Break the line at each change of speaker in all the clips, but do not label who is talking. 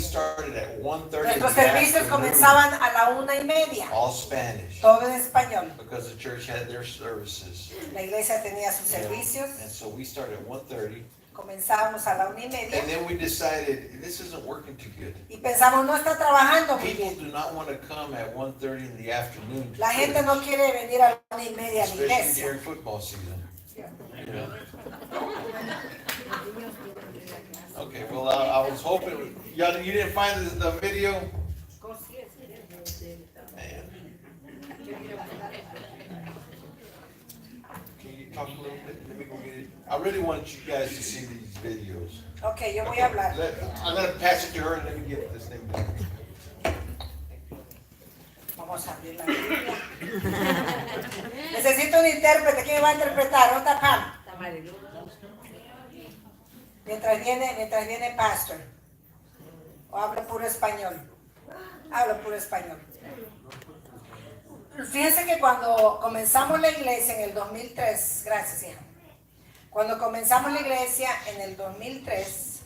started at 1:30 in
Nuestros
the
servicios
afternoon.
comenzaban a la 1:30.
All Spanish.
Todo en español.
Because the church had their services.
La iglesia tenía sus servicios.
And so we started at 1:30.
Comenzábamos a la 1:30.
And then we decided this isn't working too good.
Y pensamos, no está trabajando muy
People
bien.
do not want to come at 1:30 in the afternoon.
La gente no quiere venir a la 1:30 a la
Especially
iglesia.
during football season. You know? Okay, well, I was hoping, y'all, you didn't find the video? Man. Can you talk a little bit? Let me go get it. I really want you guys to see these videos.
Ok, yo voy a hablar.
I'm gonna pass it to her and let me get this thing done.
Vamos a abrir la Biblia. Necesito un intérprete. ¿Quién me va a interpretar? ¿Dónde está Pam? Mientras viene Pastor. O hablo puro español. Hablo puro español. Fíjense que cuando comenzamos la iglesia en el 2003, gracias hija. Cuando comenzamos la iglesia en el 2003,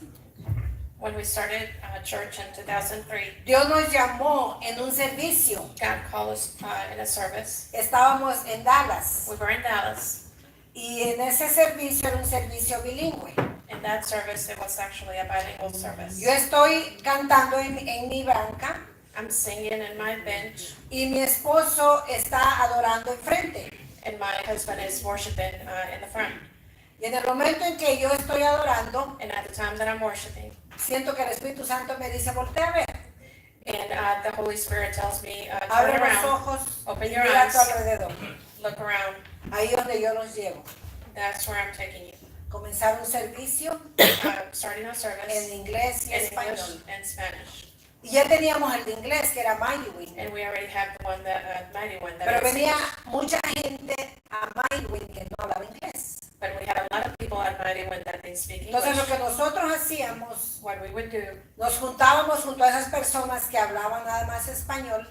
when we started church in 2003,
Dios nos llamó en un servicio.
God called us in a service.
Estábamos en Dallas.
We were in Dallas.
Y en ese servicio era un servicio bilingüe.
In that service, it was actually a bilingual service.
Yo estoy cantando en mi banca
I'm singing in my bench,
y mi esposo está adorando enfrente.
and my husband is worshiping in the front.
Y en el momento en que yo estoy adorando,
And at the time that I'm worshiping,
siento que el Espíritu Santo me dice, voltea a ver.
and the Holy Spirit tells me, turn
Abre los
around,
ojos,
open your
mira a
eyes,
tu alrededor.
look around.
Ahí es donde yo los llevo.
That's where I'm taking you.
Comenzar un servicio
Starting a service
en inglés y
in English
español.
and Spanish.
Y ya teníamos el de inglés, que era Mighty Wind.
And we already have the one that, mighty one that
Pero
is
venía
English.
mucha gente a Mighty Wind que no hablaba inglés.
But we had a lot of people at Mighty One that they speak
Entonces lo
English.
que nosotros hacíamos,
What we would do,
nos juntábamos junto a esas personas que hablaban nada más español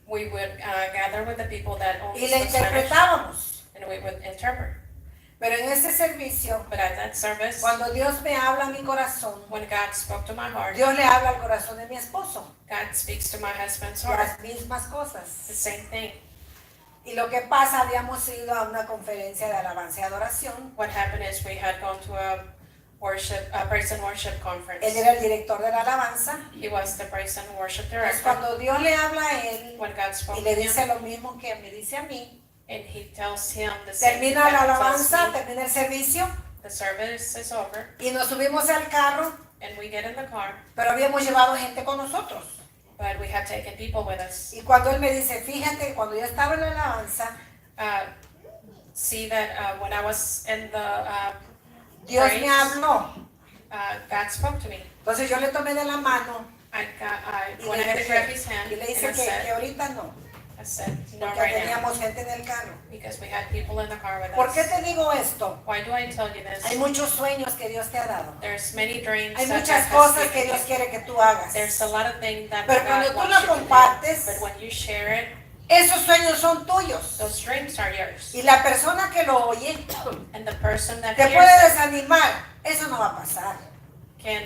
we would gather with the people that only
y le
spoke Spanish,
interpretábamos.
and we would interpret.
Pero en ese servicio,
But at that service,
cuando Dios me habla a mi corazón,
when God spoke to my heart,
Dios le habla al corazón de mi esposo.
God speaks to my husband's heart.
Las mismas
The
cosas.
same thing.
Y lo que pasa, habíamos ido a una conferencia de alabanza y adoración.
What happened is we had gone to a praise and worship conference.
Él era el director de la alabanza.
He was the praise and worship
Entonces,
director.
cuando Dios le habla a él
When God spoke
y
to
le dice
him,
lo mismo que me dice a mí,
and he tells him the same thing
termina la
that he tells
alabanza,
me.
termina el servicio
The service is over,
y nos subimos al carro,
and we get in the car,
pero habíamos llevado gente con nosotros.
but we have taken people with us.
Y cuando él me dice, fíjate, cuando yo estaba en la alabanza,
See that when I was in the
Dios
praise,
me habló.
God spoke to me.
Entonces yo le tomé de la mano
I
y
went ahead and grabbed his hand,
y le
and
hice que ahorita no,
I said, no
porque
right now,
teníamos gente en el carro.
because we had people in the car with
¿Por qué
us.
te digo esto?
Why do I tell you
Hay
this?
muchos sueños que Dios te ha dado.
There's many dreams
Hay
that
muchas
God has
cosas que
given
Dios
you.
quiere que tú hagas.
There's a lot of things that
Pero
God
cuando tú
wants
la
you to do.
compartes,
But when you share it,
esos sueños son tuyos.
those dreams are yours.
Y la persona que lo oye
And the person that
te
hears
puede
it
desanimar. Eso no va a pasar.
can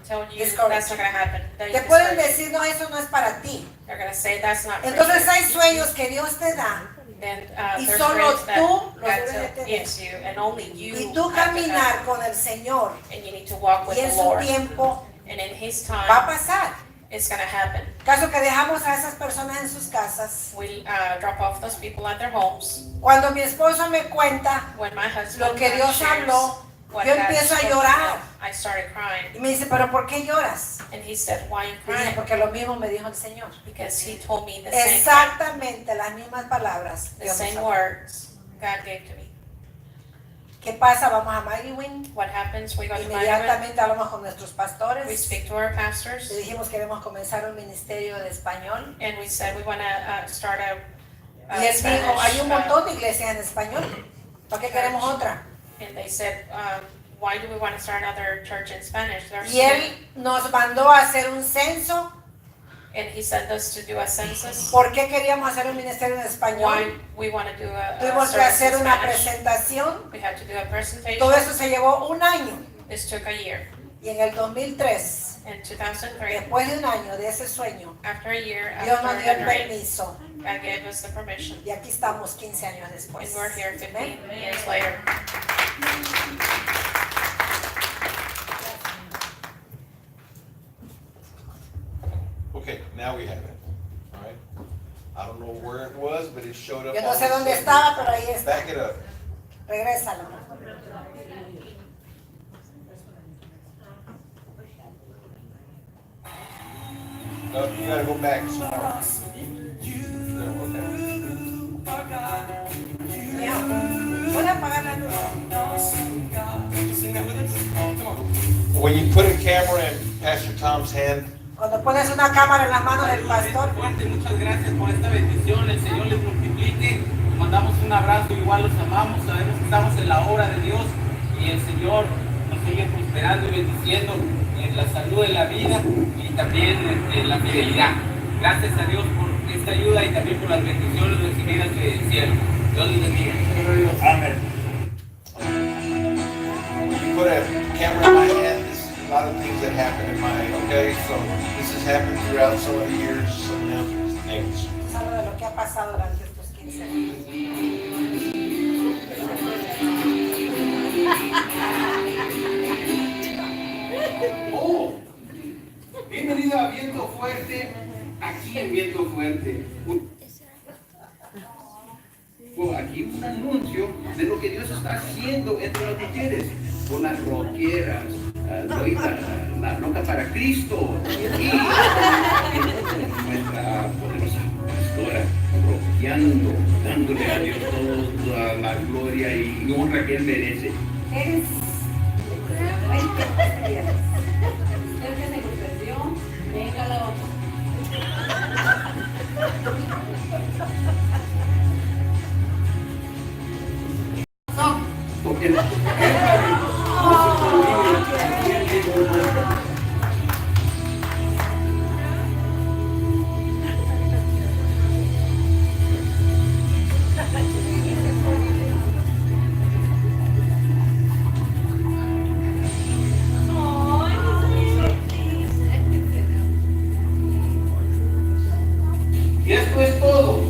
tell you
Discourage.
that's not going to happen. They're
Te pueden
discouraged.
decir, no, eso no es para ti.
They're going to say that's not for
Entonces
you.
hay sueños que Dios te da
Then
y
there's
solo
dreams that
tú los
God
debes de tener.
gives you, and only you
y tú
have to
caminar
have.
con el Señor.
And you need to walk with
Y en
the
su
Lord.
tiempo
And in His
va a
time,
pasar.
it's going to happen.
Caso que dejamos a esas personas en sus casas.
We drop off those people at their homes.
Cuando mi esposo me cuenta
When my husband
lo que Dios
shares
habló,
what
yo
God
empiezo a
spoke to
llorar.
him, I started crying.
Y me dice, pero ¿por qué lloras?
And he said, why are you
Y dije,
crying?
porque lo mismo me dijo el Señor.
Because he told me the same thing,
Exactamente las mismas palabras.
the
Dios nos
same
habló.
words God gave to me.
¿Qué pasa? Vamos a Mighty Wind.
What happens? We go to Mighty Wind.
Inmediatamente hablamos con nuestros
We
pastores.
speak to our pastors,
Le dijimos queremos comenzar un ministerio de español.
and we said we want to start a
Y él dijo, hay un
Spanish.
montón de iglesias en español. ¿Para qué queremos otra?
And they said, why do we want to start another church in Spanish? There's
Y él nos mandó a hacer un censo.
and he sent us to do a census.
¿Por qué queríamos hacer un ministerio en
Why
español?
we want to do a
Tuvimos que
service in
hacer una
Spanish.
presentación.
We had to do a presentation.
Todo eso se llevó un año.
This took a year.
Y en el 2003
In 2003,
Después de un año de ese sueño,
after a year
Dios nos
after
dio el
the dream,
permiso
God gave us the permission.
y aquí estamos 15 años después.
And we're here 15
Amén.
years later.
Okay, now we have it, all right? I don't know where it was, but it showed up
Yo no
on
sé
the
dónde
screen.
estaba, pero ahí está.
Back it up.
Regrésalo.
No, you gotta go back some more. There, okay.
Mijo, ¿puedo apagar la luz?
When you put a camera in Pastor Tom's hand,
Cuando pones una cámara en las manos del pastor,
Fuerte, muchas gracias por esta bendición, el Señor les multiplique, mandamos un abrazo, igual los amamos, sabemos que estamos en la obra de Dios y el Señor nos sigue prosperando y bendiciendo en la salud, en la vida y también en la fidelidad. Gracias a Dios por esta ayuda y también por las bendiciones recibidas del cielo. Dios les bendiga. Amén.
when you put a camera in my hand, this is a lot of things that happen in my, okay? So this has happened throughout so many years, so now things.
algo de lo que ha pasado durante estos 15 años.
Oh, bienvenido a Viento Fuerte, aquí en Viento Fuerte. Aquí un anuncio de lo que Dios está haciendo entre las mujeres, con las rockeras, la loca para Cristo y nuestra poderosa pastora rockeando, dándole a Dios toda la gloria y honra que Él merece.
El que se convirtió, venga la otra.
Porque y esto es todo.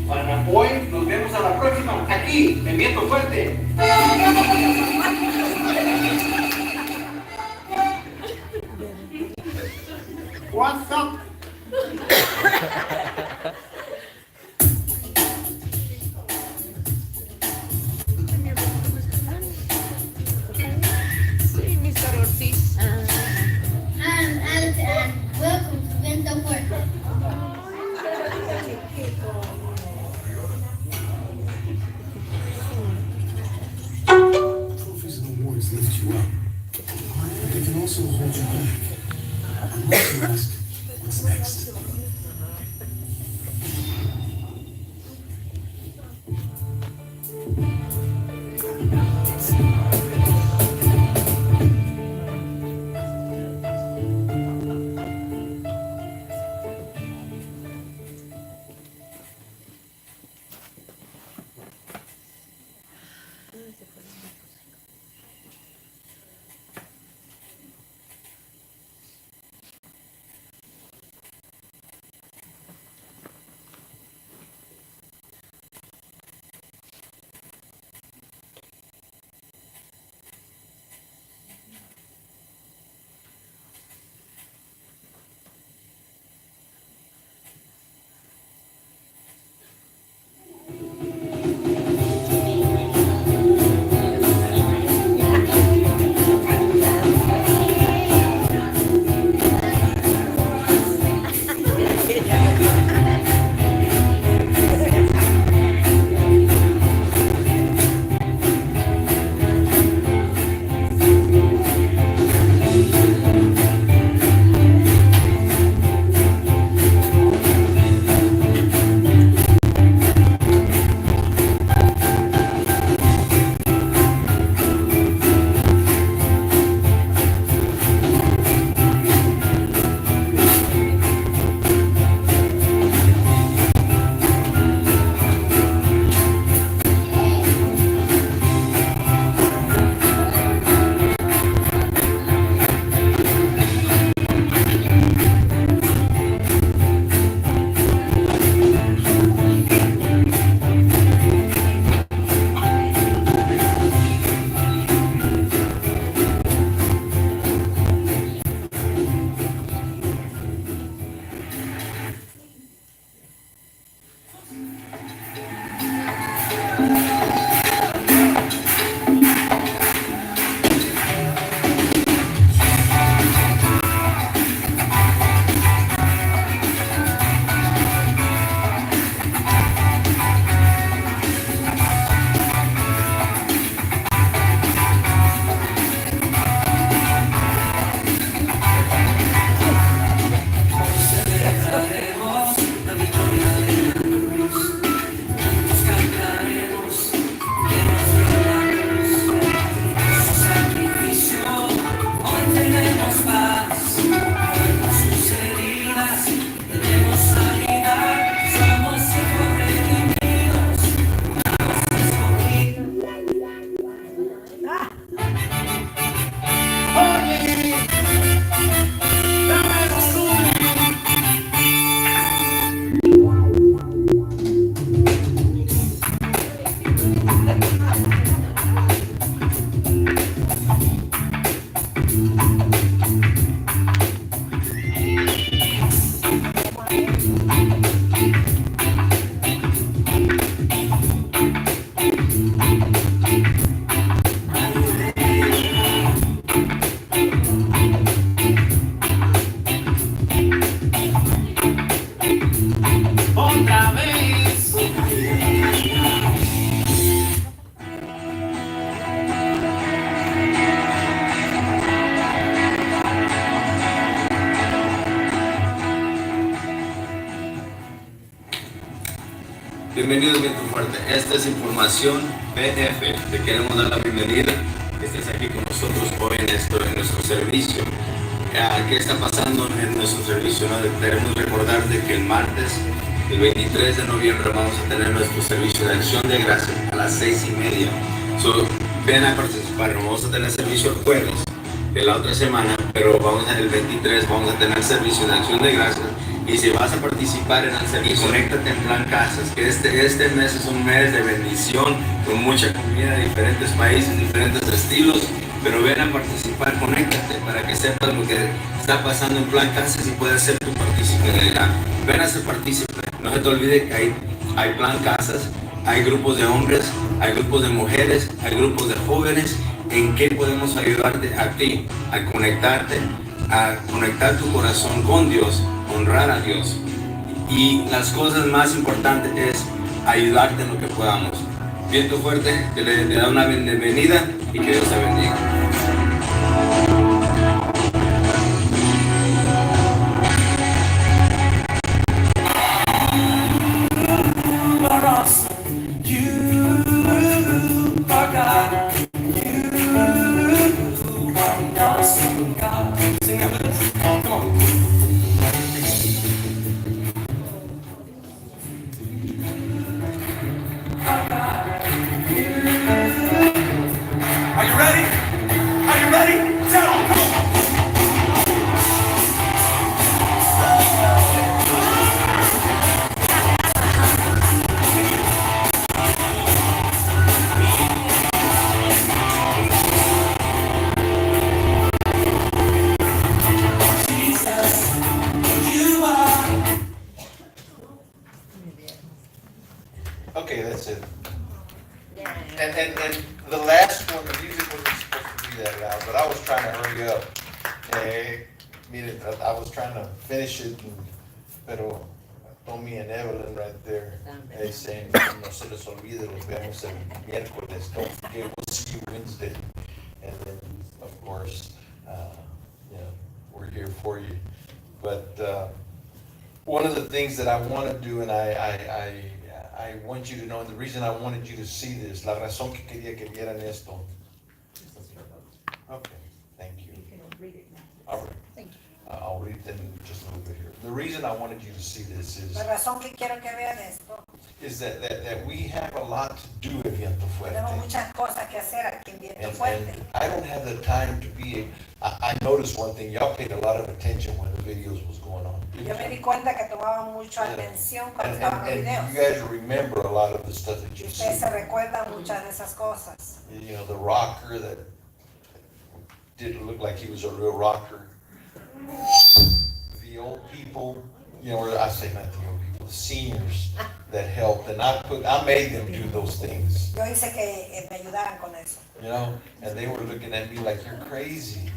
Para hoy nos vemos a la próxima, aquí en Viento Fuerte. What's up?
I'm Alex and welcome to Viento Fuerte.
Trophies and awards lift you up, but they can also hold you back. Unless you ask, what's next?
Bienvenidos, Viento Fuerte. Esta es información BF. Te queremos dar la bienvenida que estés aquí con nosotros hoy en nuestro servicio. ¿Qué está pasando en nuestro servicio? ¿No? Queremos recordarte que el martes, el 23 de noviembre, vamos a tener nuestro servicio de acción de gracias a las 6:30. Ven a participar. Vamos a tener servicio el jueves de la otra semana, pero el 23 vamos a tener servicio de acción de gracias. Y si vas a participar en el servicio, conéctate en Plan Casas, que este mes es un mes de bendición, con mucha comida de diferentes países, diferentes estilos, pero ven a participar, conéctate para que sepas lo que está pasando en Plan Casas y puedas ser tu partícipe. Ven a ser partícipe. No se te olvide que hay Plan Casas, hay grupos de hombres, hay grupos de mujeres, hay grupos de jóvenes. ¿En qué podemos ayudarte a ti? A conectarte, a conectar tu corazón con Dios, honrar a Dios. Y las cosas más importantes es ayudarte en lo que podamos. Viento Fuerte, que le da una bienvenida y que Dios te bendiga.
Are you ready? Are you ready? Tell them, come on.
Okay, that's it. And the last one, the music wasn't supposed to be that loud, but I was trying to hurry up. I was trying to finish it, pero Tommy and Evelyn right there, saying, no se les olvide, los vemos el miércoles, don't forget, we'll see you Wednesday. And then, of course, we're here for you. But one of the things that I want to do, and I want you to know, and the reason I wanted you to see this, la razón que quería que vieran esto. Okay, thank you. All right. I'll read it in just a little bit here. The reason I wanted you to see this is,
La razón que quiero que vean esto,
is that we have a lot to do in Viento Fuerte.
tenemos muchas cosas que hacer aquí en Viento
And
Fuerte.
I don't have the time to be, I noticed one thing, y'all paid a lot of attention when the videos was going on.
Yo me di cuenta que tomaban mucha atención cuando estaban los
And
videos.
you guys remember a lot of the stuff that you see.
Ustedes se recuerdan muchas de esas cosas.
You know, the rocker that didn't look like he was a real rocker. The old people, or I say not the old people, the seniors that helped, and I made them do those things.
Yo hice que me ayudaran con eso.
And they were looking at me like, you're crazy.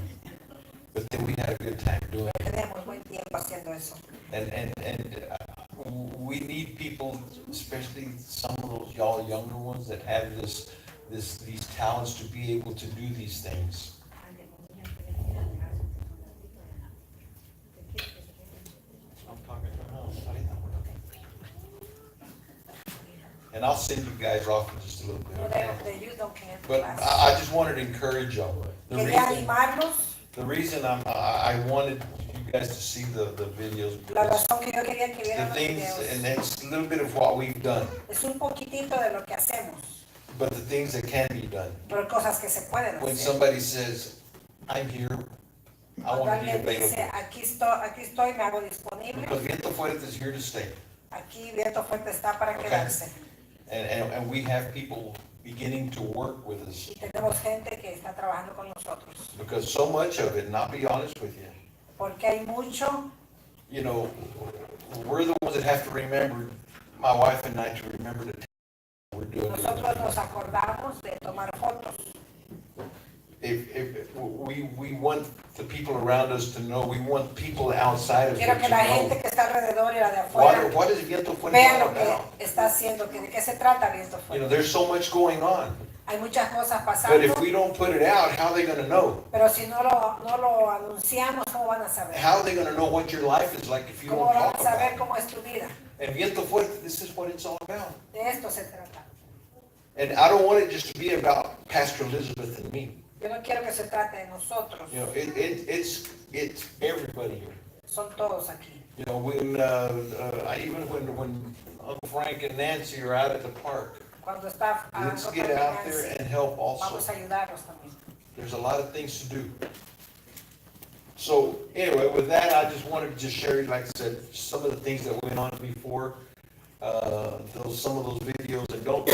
But then we had a good time doing it.
Tenemos buen tiempo haciendo eso.
And we need people, especially some of those y'all younger ones that have these talents to be able to do these things. I'm talking and I'll send you guys off in just a little bit. Okay? But I just wanted to encourage y'all. The reason I wanted you guys to see the videos, the things, and it's a little bit of what we've done.
Es un poquitito de lo que hacemos,
But the things that can be done.
pero cosas que se pueden
When
hacer.
somebody says, I'm here, I
Cuando
want to be
alguien dice,
available.
aquí estoy, me hago disponible.
Because Viento Fuerte is here to stay.
Aquí Viento Fuerte está para
Okay.
quedarse.
And we have people beginning to work with us.
Y tenemos gente que está trabajando con nosotros.
Because so much of it, and I'll be honest with you,
Porque hay mucho,
we're the ones that have to remember, my wife and I, to remember the time we're doing
nosotros
it.
nos acordamos de tomar fotos.
If we want the people around us to know, we want people outside of
Quiero
here
que
to
la gente
know,
que está alrededor y la de afuera
what is Viento Fuerte
vean
all
lo que
about?
está haciendo, de qué se trata Viento Fuerte.
There's so much going on.
Hay muchas cosas
But
pasando,
if we don't put it out, how are they going to know?
pero si no lo anunciamos, ¿cómo van a saber?
How are they going to know what your life is like if you
¿Cómo
don't
van
talk
a saber
about it?
cómo es tu vida?
And Viento Fuerte, this is what it's all about.
De esto se trata.
And I don't want it just to be about Pastor Elizabeth and me.
Yo no quiero que se trate de nosotros,
You know, it's everybody here.
son todos aquí.
You know, when when Uncle Frank and Nancy are out at the park,
Cuando está
let's
Uncle
get
Frank
out
and
there
Nancy,
and help also.
vamos a ayudarlos también.
There's a lot of things to do. So anyway, with that, I just wanted to just share, like I said, some of the things that went on before. Some of those videos, and don't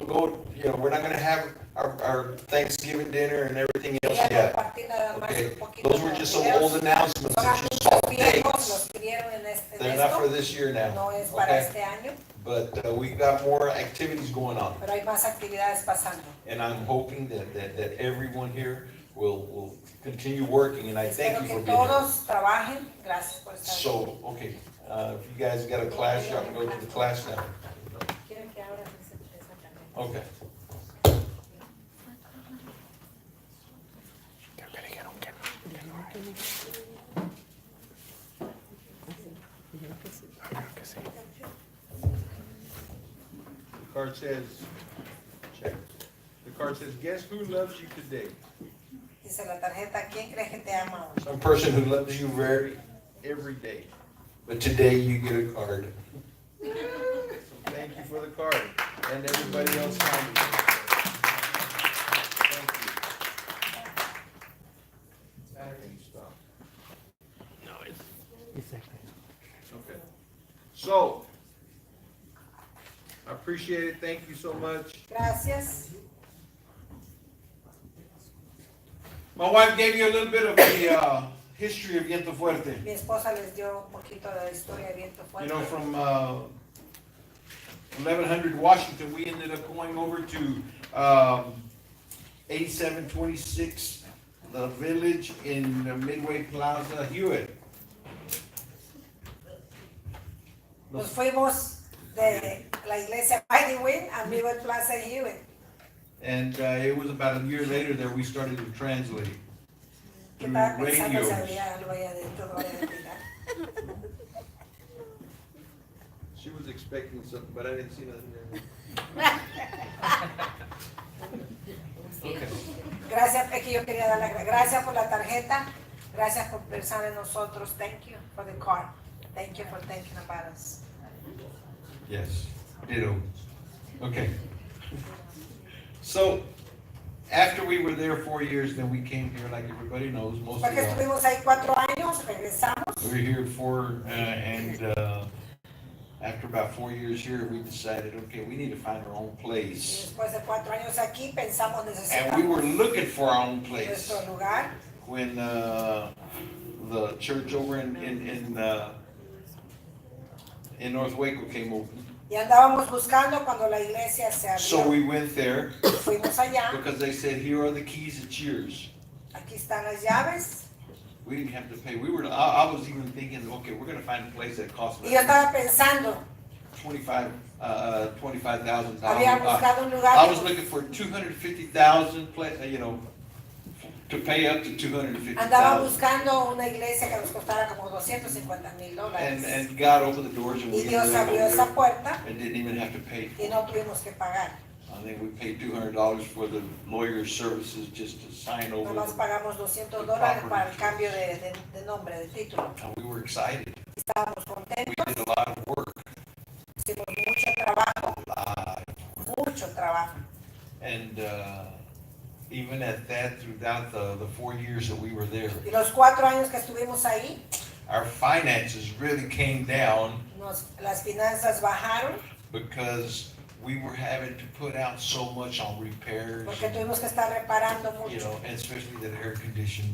go. You know, we're not going to have our Thanksgiving dinner and everything else
Quería
yet.
compartir nada más
Okay,
un poquito
those were
de
just
los
some
videos.
old announcements
Son
that you saw
anuncios viejos,
dates.
los que vieron en
They're not for
esto,
this year now.
no es para
Okay,
este año,
but we got more activities going on,
pero hay más actividades pasando.
and I'm hoping that everyone here will continue working, and I thank
Espero
you for
que
being here.
todos trabajen, gracias por estar aquí.
So, okay, if you guys got a class, y'all can go to the class now.
Quieren que ahora esa tarjeta.
Okay.
The card says, check. The card says, guess who loves you today?
Dice la tarjeta, ¿quién crees que te ama hoy?
Some person who loves you
Every day.
but today you get a card.
So thank you for the card and everybody else signing it. Thank you. Now can you stop? No, it's okay. So, I appreciate it. Thank you so much.
Gracias.
My wife gave you a little bit of the history of Viento Fuerte.
Mi esposa les dio un poquito de la historia de Viento
You
Fuerte.
know, from 1100 Washington, we ended up going over to 8726, the village in Midway Plaza, Hewitt.
Nos fuimos de la iglesia Mighty Wind a Midway Plaza Hewitt.
And it was about a year later that we started to translate
Que
through
estaba pensando si
radios.
había algo ahí adentro, no voy a explicar.
She was expecting something, but I didn't see nothing there.
Okay.
Gracias, es que yo quería dar las gracias por la tarjeta. Gracias por pensar en nosotros. Thank you for the card. Thank you for thinking about us.
Yes, ditto. Okay. So, after we were there 4 years, then we came here, like everybody knows, most of
Porque
y'all.
estuvimos ahí 4 años, regresamos.
We were here after about 4 years here, we decided, okay, we need to find our own
Y
place.
después de 4 años aquí, pensamos
And we were
necesitamos
looking for our own place
nuestro lugar.
when the church over in North Waco came open.
Y andábamos buscando cuando la iglesia se
So
abrió.
we went there
Fuimos allá.
because they said, here are the keys, it's yours.
Aquí están las llaves.
We didn't have to pay. I was even thinking, okay, we're gonna find a place that costs
Y yo estaba pensando,
$25,000.
había buscado un lugar.
I was looking for 250,000, to pay up to
Andaba
250,000.
buscando una iglesia que nos costara como $250,000.
And God opened the doors and
Y
we
Dios abrió esa puerta
and didn't even have to pay.
y no tuvimos que pagar.
I think we paid $200 for the lawyer's services just to sign over.
Nomás pagamos $200 para el cambio de nombre, de título.
And we were excited.
Estábamos
We
contentos,
did a lot of work.
hicimos mucho trabajo, mucho trabajo.
And even at that, throughout the 4 years that we were there,
Y los 4 años que estuvimos ahí,
our finances really came down
las finanzas bajaron
because we were having to put out so much on repairs,
porque tuvimos que estar reparando
you
mucho,
know, and especially the air conditioning.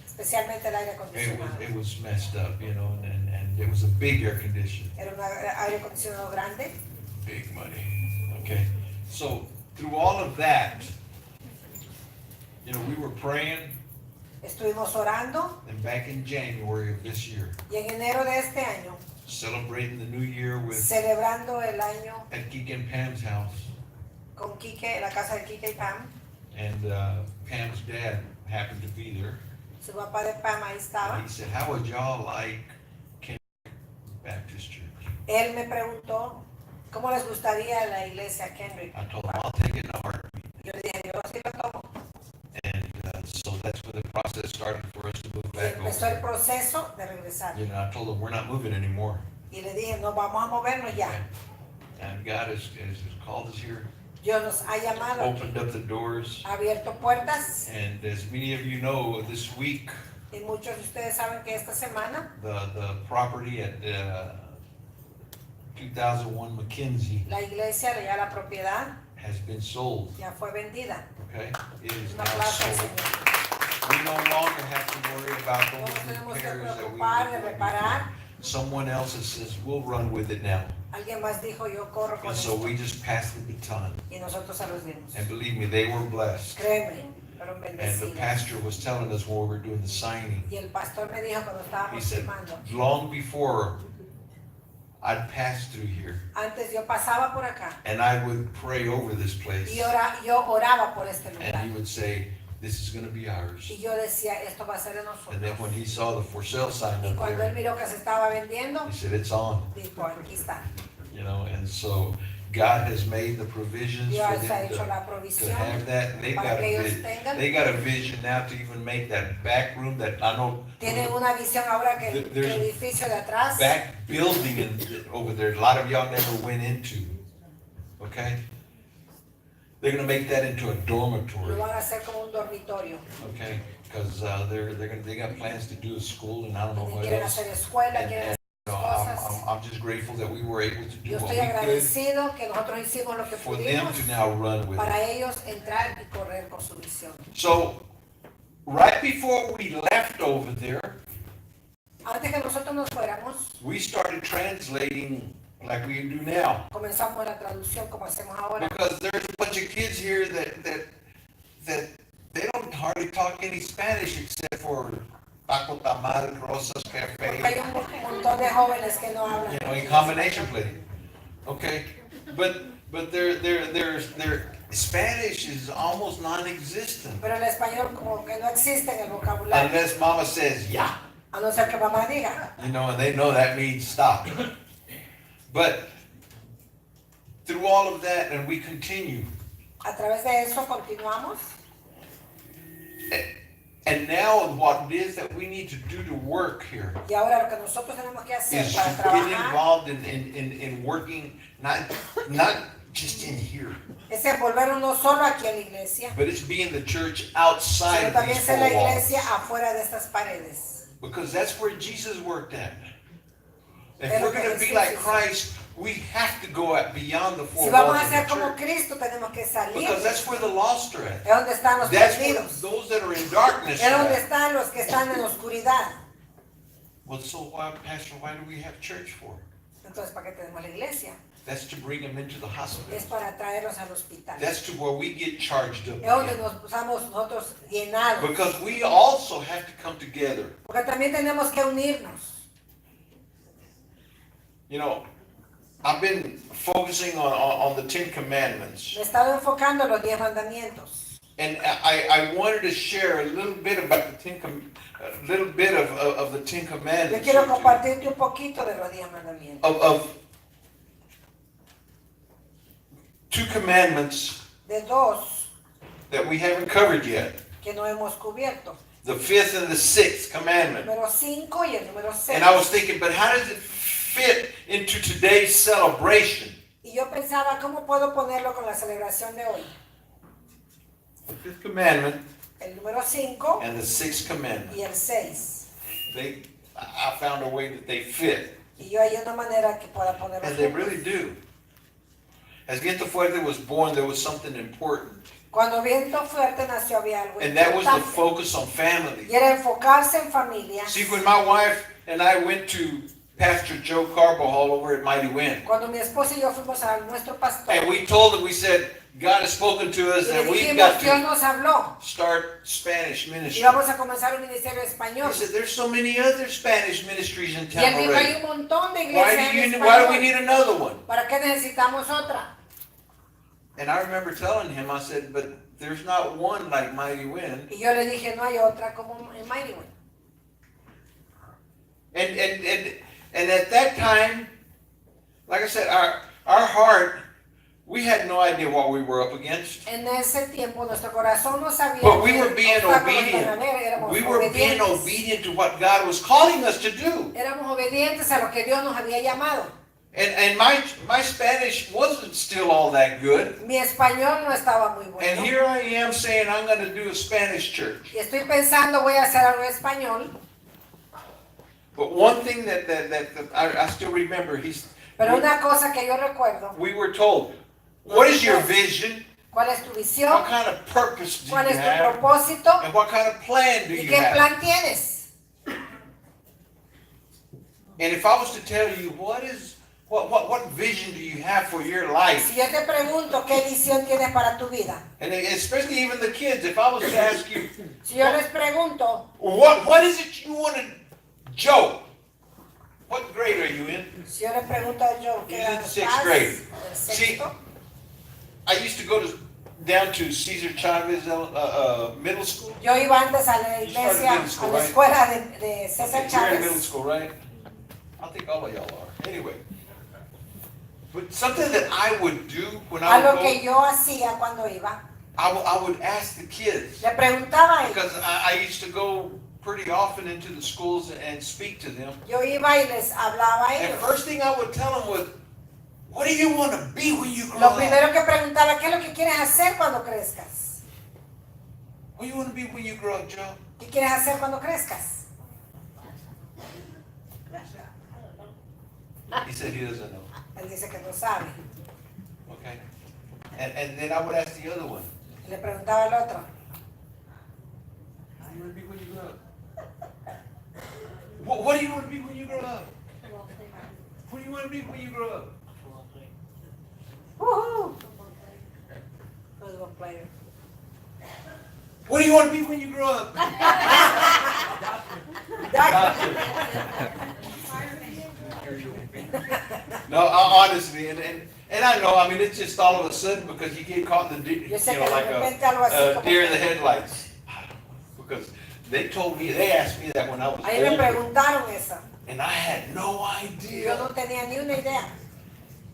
especialmente el aire acondicionado.
It was messed up, you know, and it was a big air conditioner,
Era un aire acondicionado grande.
big money, okay? So through all of that, you know, we were praying,
Estuvimos orando
and back in January of this year,
y en enero de este año,
celebrating the new year with
celebrando el año
at Geek and Pam's house,
con Quique, en la casa de Quique y Pam.
And Pam's dad happened to be there.
Su papá de Pam ahí estaba.
And he said, how would y'all like Kendrick Baptist Church?
Él me preguntó cómo les gustaría la iglesia Kendrick.
I told him, I'll take it in a heartbeat.
Yo le dije, yo sí lo tomo.
And so that's when the process started for us to move
Y
back
empezó el
over.
proceso de regresar.
You know, I told him, we're not moving anymore.
Y le dije, no vamos a movernos ya.
And God has called us here,
Dios nos ha llamado,
opened up the doors.
ha abierto puertas.
And as many of you know, this week,
Y muchos de ustedes saben que esta semana
the property at 2001 McKinsey
la iglesia, ya la propiedad,
has been sold,
ya fue vendida.
okay? It is
Un
now
aplauso al
sold.
Señor.
We no longer have to worry about
No nos
those
tenemos que
repairs that we
preocupar de
did.
reparar.
Someone else that says, we'll run with it now.
Alguien más dijo, yo corro con
And so
esto.
we just passed the baton.
Y nosotros se los dimos.
And believe me, they were blessed.
Créeme, fueron
And the
bendecidos.
pastor was telling us when we were doing the signing,
Y el pastor me dijo cuando
he
estábamos
said,
firmando,
long before I'd pass through here,
antes yo pasaba por acá
and I would pray over this place,
y yo oraba por este
and
lugar.
he would say, this is going to be ours.
Y yo decía, esto va a ser de
And then when
nosotros.
he saw the for sale sign
Y
up
cuando él
there,
miró que se estaba vendiendo,
he said, it's on.
dijo, aquí está.
You know, and so God has made the provisions for
Dios ha
them
hecho la
to
provisión
have that. And they've
para
got
que
a
ellos
vision.
tengan.
They got a vision now to even make that back room that I know
Tienen una visión ahora que el
There's
edificio de atrás,
back building over there. A lot of y'all never went into. Okay, they're gonna make that into a
lo
dormitory.
van a hacer como un dormitorio.
Okay, because they got plans to do a school and I don't know what
Quieren
else.
hacer escuela,
And,
quieren
and,
hacer cosas.
I'm just grateful that we were able to do
Yo
what
estoy
we could
agradecido que nosotros hicimos lo que
for them
pudimos
to now run with it.
para ellos entrar y correr con su visión.
So, right before we left over there,
Antes que nosotros nos fuéramos,
we started translating like we do now.
comenzamos la traducción como hacemos ahora.
Because there's a bunch of kids here that they don't hardly talk any Spanish except for taco, tamal, rosas,
Porque hay
cafe,
un montón de jóvenes que no hablan.
you know, in combination play. Okay, but their Spanish is almost non-existent
Pero el español como que no existe en el vocabulario.
unless Mama says yeah,
A no ser que mamá diga.
you know, and they know that means stop. But through all of that, and we continue.
A través de eso continuamos.
And now what it is that we need to do to work here
Y ahora lo que nosotros tenemos que hacer
is
para
to get
trabajar
involved in working, not just in here,
es envolvernos no solo aquí en la iglesia,
but it's being the church outside
sino
of
también
these
ser
four
la iglesia
walls.
afuera de estas paredes.
Because that's where Jesus worked at. If
Pero
we're going to be
Jesús
like
hizo.
Christ, we have to go out beyond the four
Si vamos
walls
a
of
ser
the
como
church.
Cristo, tenemos que salir.
Because that's where the lost are at.
Es donde están los
That's where
perdidos.
those that are in darkness
Es
are
donde
at.
están los que están en la oscuridad.
Well, so why, Pastor, why do we have church for?
Entonces, ¿para qué tenemos la iglesia?
That's to bring them into the hospital.
Es para traerlos al hospital.
That's to where we get charged up
Es donde
again.
nos usamos nosotros llenados.
Because we also have to come together.
Porque también tenemos que unirnos.
You know, I've been focusing on the Ten Commandments.
Me he estado enfocando en los 10 mandamientos.
And I wanted to share a little bit about the a little bit of the Ten
Yo
Commandments.
quiero compartirte un poquito de los 10 mandamientos.
Of two commandments
De dos
that we haven't covered yet.
que no hemos cubierto.
The fifth and the sixth commandment.
Número 5 y el número 6.
And I was thinking, but how does it fit into today's celebration?
Y yo pensaba, ¿cómo puedo ponerlo con la celebración de hoy?
The fifth commandment
El número 5
and the sixth commandment.
y el 6.
I found a way that they fit.
Y yo hay una manera que pueda ponerlo
And they
juntos.
really do. As Viento Fuerte was born, there was something important.
Cuando Viento Fuerte nació había algo
And that was the
importante.
focus on family.
Y era enfocarse en familia.
See, when my wife and I went to Pastor Joe Carbajal over at Mighty Wind,
Cuando mi esposa y yo fuimos a nuestro pastor,
and we told him, we said, God has spoken to us
y le
and we've
dijimos,
got
Dios
to
nos habló,
start Spanish
y
ministry.
vamos a comenzar un ministerio español.
He said, there's so many other Spanish ministries in
Y
town
él dijo, hay
already.
un montón de
Why
iglesias en
do we
español.
need another one?
¿Para qué necesitamos otra?
And I remember telling him, I said, but there's not one like Mighty Wind.
Y yo le dije, no hay otra como en Mighty Wind.
And at that time, like I said, our heart, we had no idea what we were up against.
En ese tiempo nuestro corazón no sabía.
But we were being
obedient.
We were being obedient to what God was calling us to do.
Éramos obedientes a lo que Dios nos había llamado.
And my Spanish wasn't still all that good.
Mi español no estaba muy bueno.
And here I am saying I'm going to do a Spanish church.
Y estoy pensando voy a hacer algo en español.
But one thing that I still remember,
Pero una cosa que yo recuerdo.
we were told, what is your vision?
¿Cuál es tu visión?
What kind of purpose do you
¿Cuál es tu
have?
propósito?
And what kind of plan do
¿Y
you
qué
have?
plan tienes?
And if I was to tell you, what vision do you have for your life?
Si yo te pregunto qué visión tienes para tu vida.
And especially even the kids, if I was to ask you,
Si yo les pregunto,
what is it you want to, Joe, what grade are you in?
si yo le pregunto a Joe, ¿qué
He's in
edad
sixth
estás?
grade.
¿En
See,
sexto?
I used to go down to Cesar Chavez middle school.
Yo iba antes a la
You started
iglesia,
middle school,
a la
right?
escuela de César
You're in middle
Chávez.
school, right? I think all of y'all are. Anyway. But something that I would do when I
Algo
would
que
go,
yo hacía cuando iba.
I would ask the kids.
Le preguntaba a ellos.
Because I used to go pretty often into the schools and speak to them.
Yo iba y les hablaba a
And
ellos.
first thing I would tell them was, what do you want to be when you grow
Lo
up?
primero que preguntaba, ¿qué es lo que quieres hacer cuando crezcas?
What do you want to be when you grow up, Joe?
¿Qué quieres hacer cuando crezcas?
He said he doesn't know.
Él dice que no sabe.
Okay. And then I would ask the other one,
Le preguntaba al otro,
what do you want to be when you grow up? What do you want to be when you grow up? What do you want to be when you grow up?
¡Woohoo! Football player.
What do you want to be when you grow up? No, honestly, and I know, I mean, it's just all of a sudden because you get caught in the,
Yo sé que de
like
repente algo así
a
como
deer in the
que-
headlights. Because they asked me that when I was
Ahí me
older,
preguntaron eso.
and I had no
Yo
idea.
no tenía ni una idea.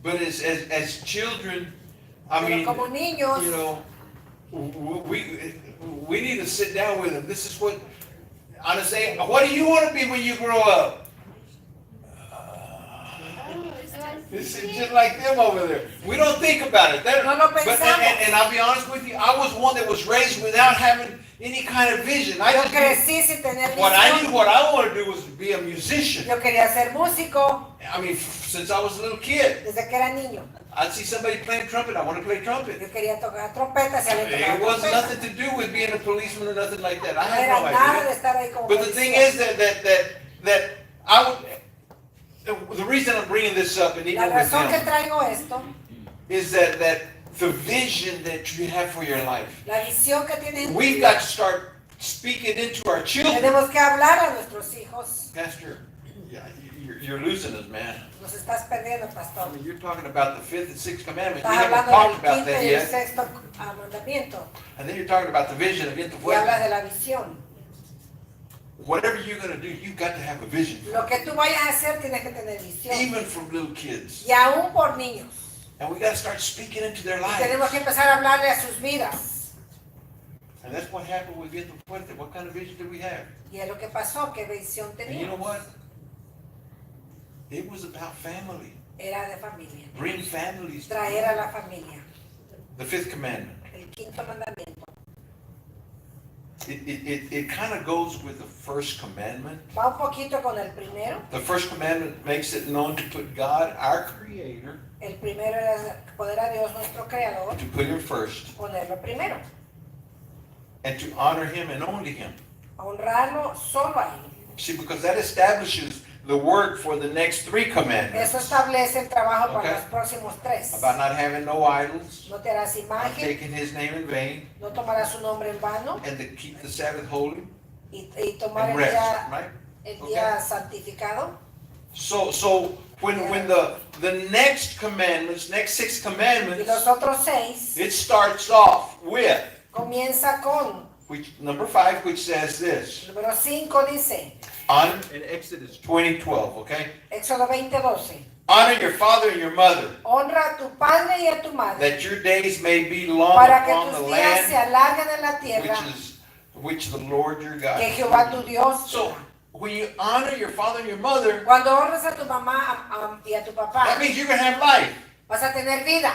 But as children, I
Pero
mean,
como niños,
you know, we need to sit down with them. This is what I'm saying. What do you want to be when you grow up? This is just like them over there. We don't think about it.
No lo
But,
pensamos.
and I'll be honest with you, I was one that was raised without having any kind of vision. I
yo
just
crecí sin tener
what I knew
visión.
what I wanted to do was be a musician.
Yo quería ser músico
I mean, since I was a little kid,
desde que era niño.
I'd see somebody playing trumpet. I want to play trumpet.
Yo quería tocar trompeta, si alguien
It
tocaba
was
trompeta.
nothing to do with being a policeman or nothing like that. I
No
had
era
no
nada de
idea.
estar ahí como
But the thing
policía.
is that I would. The reason I'm bringing this up and
La
even with
razón que
them
traigo esto,
is that the vision that you have for your life.
la visión que tienes en tu
We've
vida,
got to start speaking into our children.
tenemos que hablar a nuestros hijos.
Pastor, yeah, you're losing us, man.
Nos estás perdiendo,
I
pastor.
mean, you're talking about the fifth and sixth commandment. You
Estás
haven't
hablando
talked
del
about
quinto
that
y el
yet.
sexto mandamiento.
And then you're talking about the vision of it.
Y hablas de la visión.
Whatever you're going to do, you've got to have a vision.
Lo que tú vayas a hacer tienes que tener visión.
Even from little kids.
Y aún por niños.
And we got to start speaking into their
Y tenemos
lives.
que empezar a hablarle a sus vidas.
And that's what happened with Viento Fuerte. What kind of vision did we have?
Y es lo que pasó, qué visión
And you know
teníamos.
what? It was about family.
Era de familia.
Bring families.
Traer a la familia.
The fifth commandment.
El quinto mandamiento.
It kind of goes with the first commandment.
Va un poquito con el primero.
The first commandment makes it known to put God, our Creator,
El primero era poner a Dios nuestro creador,
to put Him first,
ponerlo primero.
and to honor Him and only Him.
Honrarlo solo a él.
See, because that establishes the work for the next three commandments.
Eso establece el trabajo
Okay.
para los próximos tres.
About not having no idols,
No te harás
not
imagen,
taking His name in vain,
no tomarás su nombre en vano
and to keep the Sabbath holy
y tomar
and
el
rest,
día,
right?
el día santificado.
So when the next commandments, next 6
Y
commandments,
los otros 6
it starts off with
comienza con,
number 5, which says this.
número 5 dice,
On
In Exodus
20:12, okay?
Éxodo 20:12,
Honor your father and your mother,
honra a tu padre y a tu madre,
that your days may be long
para que
upon the
tus días se
land
alarguen en la tierra
which the Lord your God.
que Jehová tu Dios te
So
da.
when you honor your father and your mother,
Cuando honras a tu mamá y a tu papá,
that means you're gonna have life.
vas a tener vida.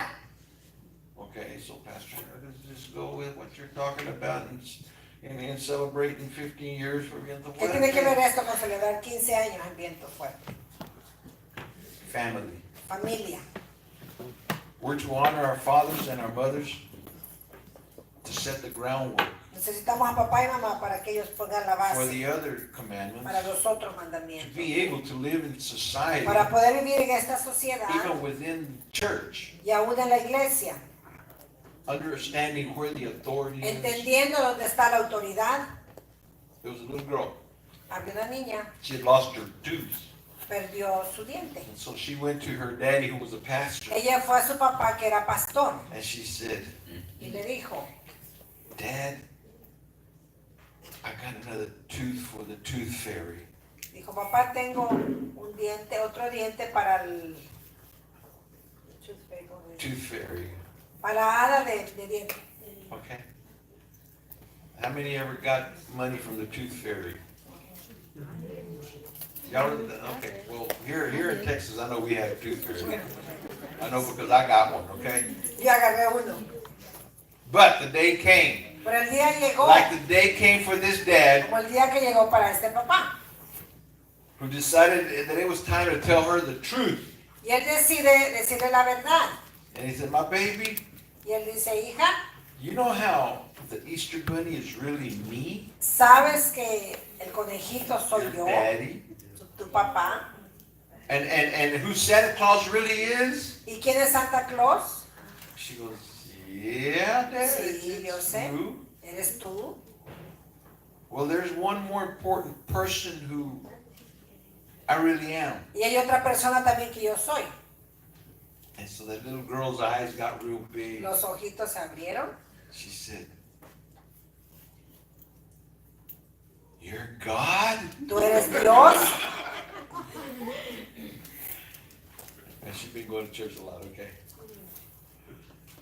Okay, so Pastor, let's just go with what you're talking about and celebrating 15 years for Viento
¿Qué tiene que ver
Fuerte.
esto con celebrar 15 años en Viento Fuerte?
Family.
Familia.
We're to honor our fathers and our mothers to set the groundwork
Necesitamos a papá y mamá para que ellos pongan la
for
base
the other commandments,
para los otros
to
mandamientos.
be able to live in society,
Para poder vivir en esta sociedad
even within church,
y aún en la iglesia,
understanding where the authority is.
entendiendo dónde está la autoridad.
There was a little girl,
Había una niña,
she had lost her tooth,
perdió su diente.
and so she went to her daddy who was a pastor,
Ella fue a su papá que era pastor
and she said,
y le dijo,
Dad, I got another tooth for the tooth fairy.
dijo, papá, tengo un diente, otro diente para el
Tooth fairy,
para la hada de dientes.
okay? How many ever got money from the tooth fairy? Y'all, okay, well, here in Texas, I know we have a tooth fairy. I know because I got one, okay?
Yo agarré uno.
But the day came,
Pero el día llegó,
like the day came for this dad,
como el día que llegó para este papá.
who decided that it was time to tell her the truth.
Y él decide decirle la verdad.
And he said, my baby,
Y él dice, hija,
you know how the Easter bunny is really me?
¿sabes que el conejito soy
Your
yo,
daddy?
tu papá?
And who Santa Claus really is?
¿Y quién es Santa Claus?
She goes, yeah, Dad,
Sí, yo
it's
sé.
you.
¿Eres tú?
Well, there's one more important person who I really am.
Y hay otra persona también que yo soy.
And so that little girl's eyes got real big.
Los ojitos se abrieron.
She said, you're God?
¿Tú eres Dios?
And she's been going to church a lot, okay?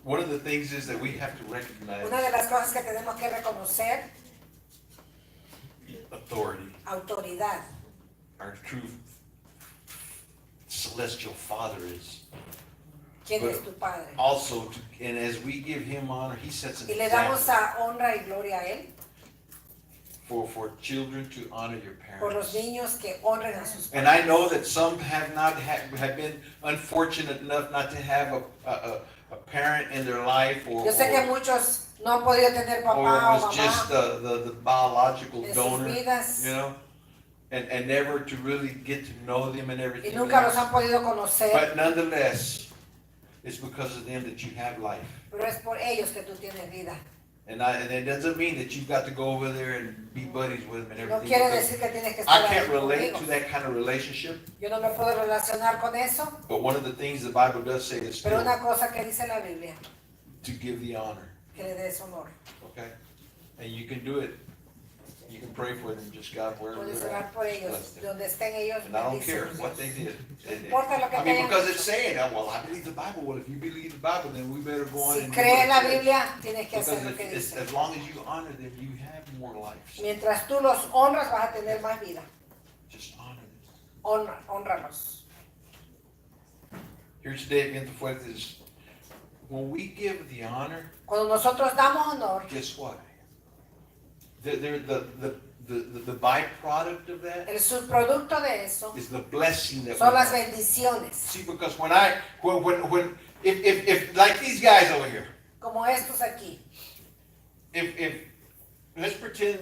One of the things is that we have to recognize
Una de las cosas que tenemos que reconocer,
authority.
autoridad.
Our true celestial Father is.
¿Quién es tu Padre?
Also, and as we give Him honor, He sets an
Y le damos
example
a honra y gloria a Él
for children to honor your
por los
parents.
niños que honren a sus
And I know
padres.
that some have not have been unfortunate enough not to have a parent in their life, or
Yo sé que
or
muchos no han podido tener
it
papá o
was just
mamá
the biological
en sus
donor,
vidas
you know, and never to really get to know them and
y
everything
nunca los
else.
han podido conocer,
But nonetheless, it's because of them that you have life.
pero es por ellos que tú tienes vida.
And it doesn't mean that you've got to go over there and be buddies with them and
No
everything.
quiere
because
decir que tienes que
I
estar ahí
can't relate
conmigo.
to that kind of relationship,
Yo no me puedo relacionar con eso,
but one of the things the Bible does say is
pero
still
una cosa que dice la Biblia,
to give the honor,
que le des honor.
okay? And you can do it. You can pray for them, just God, wherever
Puedes
they're
orar
at.
por
bless
ellos,
them.
donde estén ellos,
And I don't care
bendícelos.
what they did.
importa lo que
I
te
mean,
hayan
because
hecho.
it's saying, well, I believe the Bible. Well, if you believe the Bible, then we better go on
Si
and do
crees
what
la
it says.
Biblia, tienes que hacer
Because
lo que
it's,
dice.
as long as you honor them, you have more life.
Mientras tú los honras, vas a tener más vida.
Just honor them.
Honralos.
Here today at Viento Fuerte is, when we give the honor,
Cuando nosotros damos honor,
guess what? The byproduct of that
el subproducto de eso
is the blessing that
son
we
las
have.
bendiciones.
See, because if like these guys over here,
Como estos aquí.
if let's pretend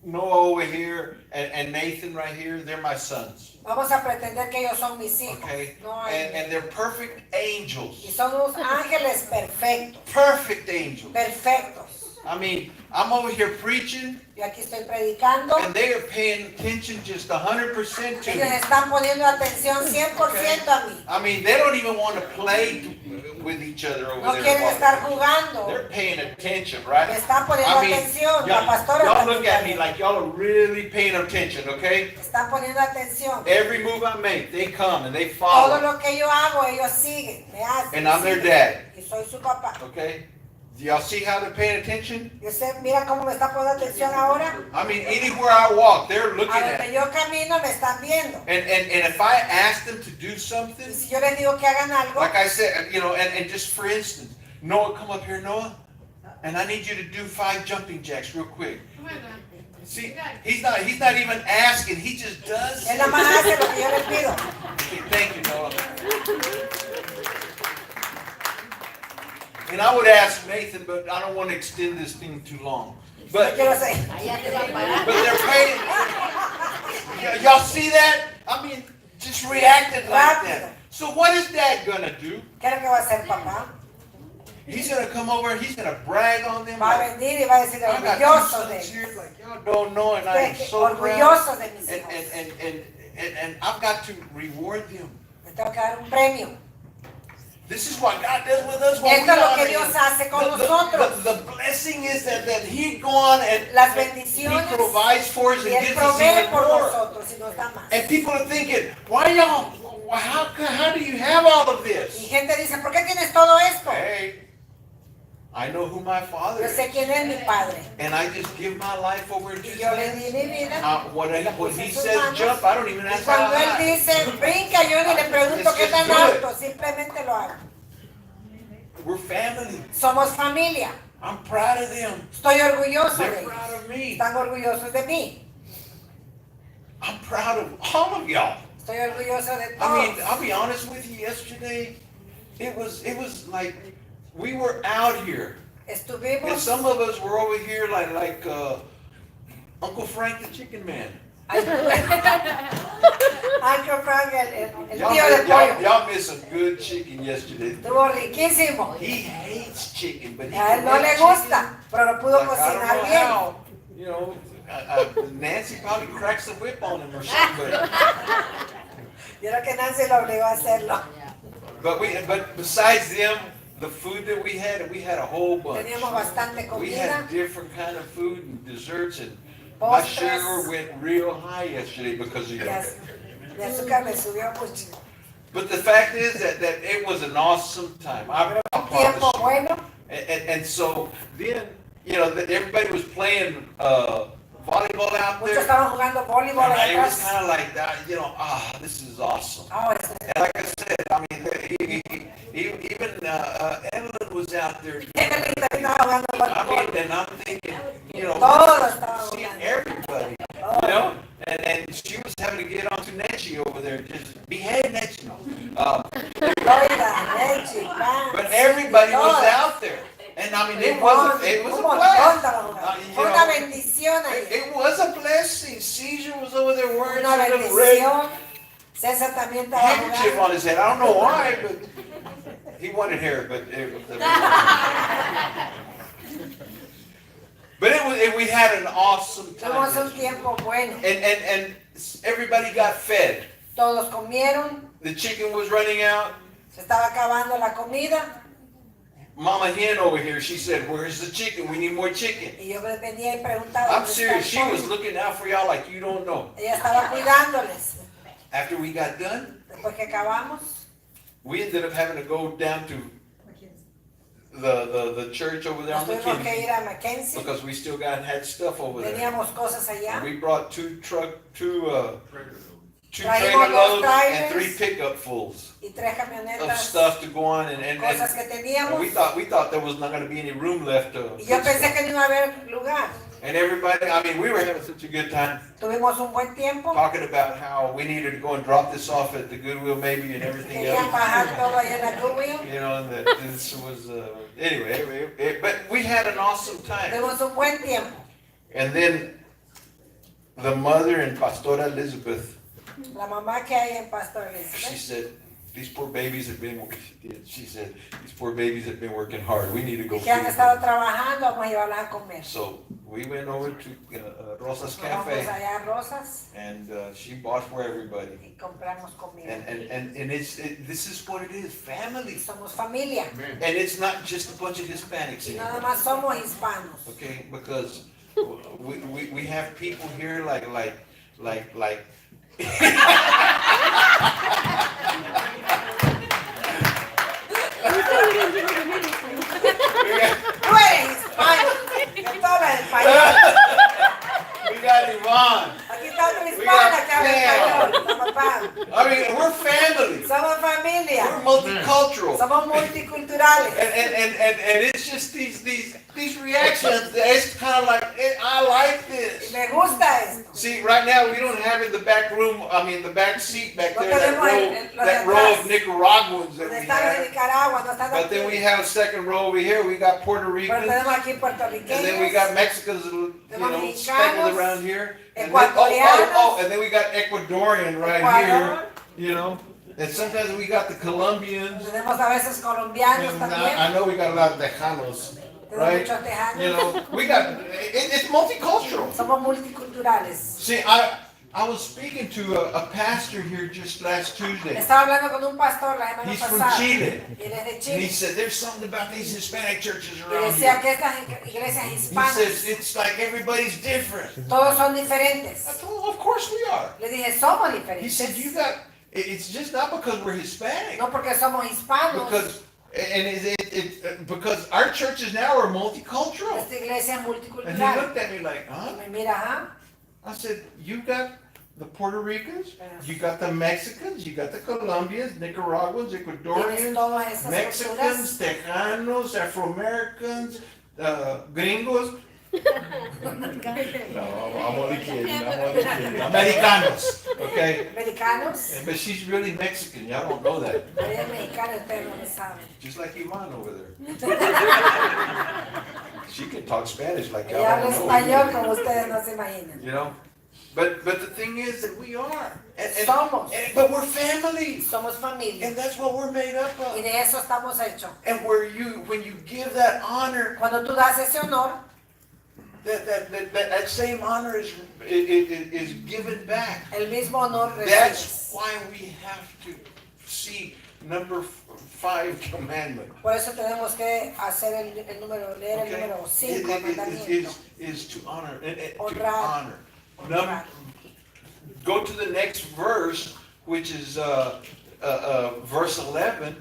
Noah over here and Nathan right here, they're my sons,
Vamos a pretender que ellos son mis hijos.
okay?
No hay-
And they're perfect
Y
angels,
son unos ángeles perfectos.
perfect angels.
Perfectos.
I mean, I'm over here preaching,
Yo aquí estoy predicando.
and they are paying attention just 100% to
Ellos
me.
están poniendo atención 100% a mí.
I mean, they don't even want to play with each other over
No
there.
quieren estar jugando.
They're paying attention,
Me
right?
están poniendo
I mean,
atención. La
y'all,
pastora
y'all
también
look at me
también.
like y'all are really paying attention, okay?
Están poniendo atención.
Every move I make, they come and they
Todo
follow,
lo que yo hago, ellos siguen, me hacen.
and I'm their
siguen.
dad,
Y soy su papá.
okay? Do y'all see how they're paying attention?
Y usted mira cómo me está poniendo atención ahora.
I mean, anywhere I walk, they're looking
A
at
donde
me.
yo camino me están viendo.
And if I ask them to do something,
Y si yo les digo que hagan algo,
like I said, you know, and just for instance, Noah, come up here, Noah, and I need you to do 5 jumping jacks real quick. See, he's not even asking, he just does
él
it.
nada más hace lo que yo les pido.
Okay, thank you, Noah. And I would ask Nathan, but I don't want to extend this thing too long.
Yo
But
quiero hacer.
they're paying. Y'all see that? I mean, just reacted like that. So what is Dad gonna do?
¿Qué es lo que va a hacer papá?
He's gonna come over and he's gonna brag on them.
Va a
Like,
venir y va a decir
I got 2
orgulloso de
sons
ellos.
here, like y'all don't know, and I'm
Ustedes,
so proud.
orgulloso de mis
And,
hijos.
and I've got to reward them.
Me tengo que dar un premio.
This is what God does with us when
Esto
we
es lo
honor
que
Him.
Dios hace con nosotros.
The blessing is that He go on and
Las
He
bendiciones
provides for us
y
and
Él
gives us
provee
even
por
more.
nosotros y nos da más.
And people are thinking, why y'all? How do you have all of
Y
this?
gente dice, ¿por qué tienes todo esto?
Hey, I know who my Father
Yo sé
is,
quién es mi padre.
and I just give my life over to
Y
His
yo le
hands.
di mi vida.
What
la
He
puse en sus
says
manos.
jump, I don't even
Y
ask how
cuando Él
high.
dice, brinca, yo ni le pregunto
It's
qué tan
just do it.
alto, simplemente lo hago.
We're family.
Somos familia.
I'm proud of them.
Estoy orgulloso de
They're
ellos.
proud of me.
Están orgullosos de mí.
I'm proud of all of y'all.
Estoy orgulloso de
I mean,
todos.
I'll be honest with you. Yesterday, it was like we were out here, and
Estuvimos.
some of us were over here like Uncle Frank the Chicken Man.
Uncle Frank, el
Y'all,
tío de pollo.
y'all missed some good chicken yesterday.
Estuvo riquísimo.
He hates chicken, but he
A él
can
no
make
le
chicken.
gusta, pero lo pudo
Like, I don't
cocinar
know
bien.
how. You know, Nancy probably cracks the whip on him or something.
Yo creo que Nancy lo obligó a hacerlo.
But besides them, the food that we had a whole bunch.
Teníamos bastante
We
comida,
had different kind of food and desserts, and my sugar
postres.
went real high yesterday because of
Y
you.
mi azúcar me subió mucho.
But the fact is that it was an awesome time. I
Un tiempo
promise you.
bueno.
And so then, you know, everybody was playing volleyball out
Muchos
there.
estaban jugando voleibol
And it was
atrás.
kind of like that, you know, this is awesome.
Ah,
And like I said, I mean, even Evelyn was out there.
Evelyn también estaba jugando
I
voleibol.
mean, and I'm thinking, you know,
Todos estaban
seeing
jugando.
everybody, you know, and she was having to get onto Nechi over there, just behave Nechi.
Florida, leche, pan.
But everybody was
todas.
out there, and I mean, it
Un
was a
montón
blast.
estaban jugando.
You
Fue
know,
una bendición ahí.
it was a blessing. Caesar was over there wearing
Una
some little red
bendición. César también estaba
handkerchief
jugando.
on his head. I don't know why, but he wanted hair, but we had an awesome
Tuvimos un
time.
tiempo bueno.
And everybody got fed.
Todos comieron,
The chicken was running out.
se estaba acabando la comida.
Mama Hen over here, she said, "Where's the chicken? We need more chicken."
Y yo venía y preguntaba.
I'm
¿dónde está
serious.
el
She was
pollo?
looking out for y'all like you don't know.
Ella estaba cuidándoles.
After we got done,
Después que acabamos,
we ended up having to go down to the church over there
nos
on
tuvimos que
McKinney
ir a Mackenzie.
because we still had stuff over there.
Teníamos cosas
And
allá.
we brought two
Traímos
trailer
dos
loads
trailers.
and 3 pickup fulls
Y 3
of
camionetas,
stuff to go on, and
cosas que teníamos.
we thought there was not going to be any room left to
Y yo
put
pensé
stuff.
que no iba a haber lugar.
And everybody, I mean, we were having such a good time
Tuvimos un buen tiempo.
talking about how we needed to go and drop this off at the Goodwill maybe and everything
Querían bajar
else.
todo ahí en la Goodwill.
You know, and that this was, anyway, but we had an awesome time.
Tuvimos un buen tiempo.
And then the mother and Pastora Elizabeth,
La mamá que hay en Pastor
she
Elizabeth
said, these poor babies have been, she said, these poor babies have been working hard. We need to go
Y que han
feed
estado
them.
trabajando, vamos a llevarlas a comer.
So we went over to Rosa's
Nos vamos
Cafe,
allá a Rosas
and she bought for everybody.
y compramos comida.
And this is what it is, family.
Somos familia.
And it's not just a bunch of Hispanics
Y
here.
nada más somos hispanos.
Okay, because we have people here like
Tú eres hispano. Que tú hablas español.
we got Yvonne.
Aquí está otra hispana que habla español. Papá.
I mean, we're family.
Somos familia.
We're multicultural.
Somos multiculturales.
And it's just these reactions. It's kind of like I like
Y
this.
me gusta esto.
See, right now we don't have in the back room. I mean, the back seat back
No
there.
tenemos
That
los
row
de
of Nicaraguans that
Donde
we
están los de
have.
Nicaragua, no están
But then we
aquí.
have a second row over here. We got Puerto
Pero
Ricans.
tenemos aquí
And then we got
puertorriqueños.
Mexicans,
Tenemos
speckled
mexicanos,
around here. And then, and then we got Ecuadorian right
Ecuador.
here, you know. And sometimes we got the Colombians.
Tenemos a veces colombianos
And
también.
I know we got a lot of Tejanos,
Tenemos
right?
muchos tejanos.
You know, we got, it's multicultural.
Somos multiculturales.
See, I was speaking to a pastor here just last Tuesday.
Estaba hablando con un pastor la semana
He's from
pasada.
Chile.
Y él es de
And he
Chile.
said, there's something about these Hispanic churches
Y
around
decía
here.
que estas iglesias
He
hispanas,
says, it's like everybody's different.
todos son
I
diferentes.
said, well, of course we are.
Le dije, somos
He said, you
diferentes.
got, it's just not because we're Hispanic.
No porque somos hispanos.
Because, because our churches now are multicultural.
Esta iglesia es
And he
multicultural.
looked at me like,
Y
huh?
me mira, ¿ah?
I said, you got the Puerto Ricans, you got the Mexicans, you got the Colombians, Nicaraguans,
Tienes
Ecuadorians,
todas esas
Mexicans,
culturas.
Tejanos, Afro-Americans, gringos. No, I'm only kidding, Americanos, okay?
Americanos.
But she's really Mexican, y'all don't know that.
Ella es mexicana, ustedes no lo saben.
Just like Yvonne over there. She can talk Spanish like y'all
Ella habla
don't
español
know.
como ustedes no se imaginan.
You know? But the thing is that we are.
Somos.
But we're family.
Somos familia.
And that's what we're made up
Y
of.
de eso estamos hechos.
And when you give that honor,
Cuando tú das ese honor,
that same honor is given back.
el mismo honor
That's
recibes.
why we have to see number 5 commandment.
Por eso tenemos que hacer el número, leer el
Okay?
número 5, mandamiento.
Is to honor. To
Honrar.
honor. Number, go to the next verse, which is verse 11.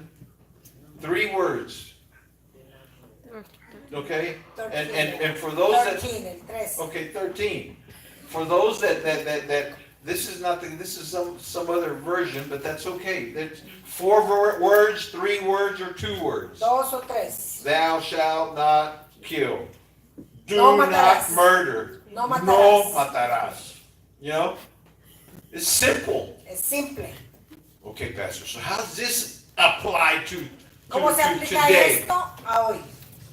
3 words. Okay? And for those that
13, el 13.
okay, 13. For those that this is nothing. This is some other version, but that's okay. That's 4 words, 3 words, or 2 words.
Dos o tres.
Thou shalt not kill. Do
No
not
matarás.
murder.
No matarás.
No matarás. You know, it's simple.
Es simple.
Okay, Pastor. So how does this apply to
¿Cómo se aplica
today?
esto a hoy?